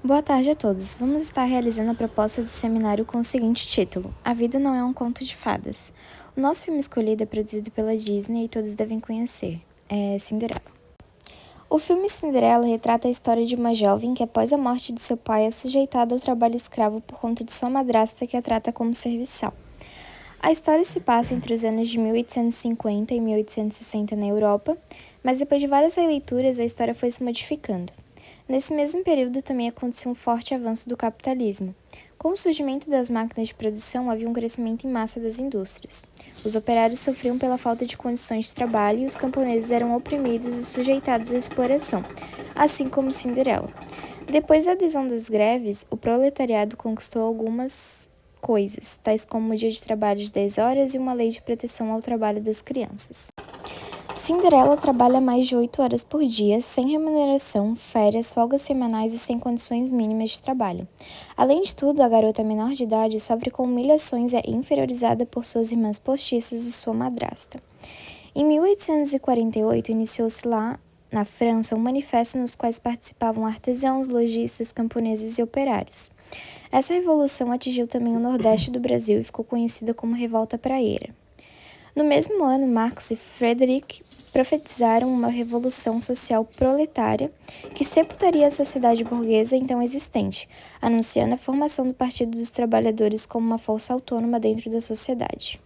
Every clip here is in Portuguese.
Boa tarde a todos. Vamos estar realizando a proposta de seminário com o seguinte título: A Vida Não é um Conto de Fadas. O nosso filme escolhido é produzido pela Disney e todos devem conhecer. É Cinderela. O filme Cinderela retrata a história de uma jovem que, após a morte de seu pai, é sujeitada ao trabalho escravo por conta de sua madrasta, que a trata como serviçal. A história se passa entre os anos de 1850 e 1860 na Europa, mas depois de várias releituras a história foi se modificando. Nesse mesmo período também aconteceu um forte avanço do capitalismo. Com o surgimento das máquinas de produção, havia um crescimento em massa das indústrias. Os operários sofriam pela falta de condições de trabalho e os camponeses eram oprimidos e sujeitados à exploração, assim como Cinderela. Depois da adesão das greves, o proletariado conquistou algumas coisas, tais como o dia de trabalho de 10 horas e uma lei de proteção ao trabalho das crianças. Cinderela trabalha mais de 8 horas por dia, sem remuneração, férias, folgas semanais e sem condições mínimas de trabalho. Além de tudo, a garota menor de idade sofre com humilhações e é inferiorizada por suas irmãs postiças e sua madrasta. Em 1848, iniciou-se lá, na França, um manifesto nos quais participavam artesãos, lojistas, camponeses e operários. Essa revolução atingiu também o Nordeste do Brasil e ficou conhecida como Revolta Praieira. No mesmo ano, Marx e Frederick profetizaram uma revolução social proletária que sepultaria a sociedade burguesa então existente, anunciando a formação do Partido dos Trabalhadores como uma força autônoma dentro da sociedade.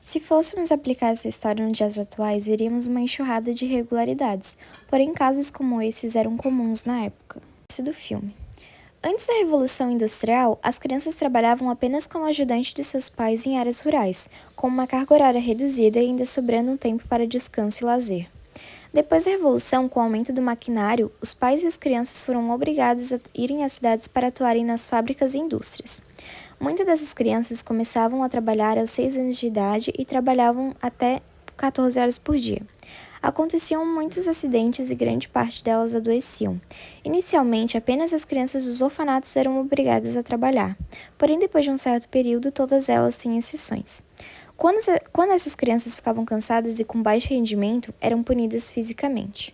Se fôssemos aplicar essa história nos dias atuais, veríamos uma enxurrada de irregularidades, porém casos como esses eram comuns na época. Isso do filme. Antes da Revolução Industrial, as crianças trabalhavam apenas como ajudante de seus pais em áreas rurais, com uma carga horária reduzida e ainda sobrando um tempo para descanso e lazer. Depois da Revolução, com o aumento do maquinário, os pais e as crianças foram obrigados a irem às cidades para atuarem nas fábricas e indústrias. Muitas dessas crianças começavam a trabalhar aos 6 anos de idade e trabalhavam até 14 horas por dia. Aconteciam muitos acidentes e grande parte delas adoeciam. Inicialmente, apenas as crianças dos orfanatos eram obrigadas a trabalhar, porém depois de um certo período, todas elas, sem exceções. Quando essas crianças ficavam cansadas e com baixo rendimento, eram punidas fisicamente.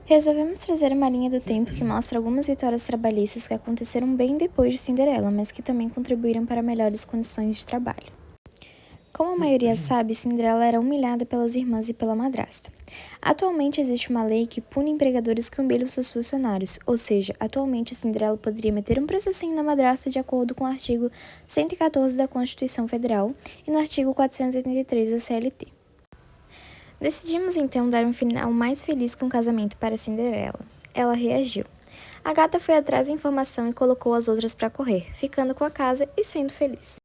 Resolvemos trazer uma linha do tempo que mostra algumas vitórias trabalhistas que aconteceram bem depois de Cinderela, mas que também contribuíram para melhores condições de trabalho. Como a maioria sabe, Cinderela era humilhada pelas irmãs e pela madrasta. Atualmente existe uma lei que pune empregadores que humilham seus funcionários, ou seja, atualmente Cinderela poderia meter um processinho na madrasta de acordo com o artigo 114 da Constituição Federal e no artigo 483 da CLT. Decidimos então dar um final mais feliz que um casamento para Cinderela. Ela reagiu. A gata foi atrás da informação e colocou as outras para correr, ficando com a casa e sendo feliz.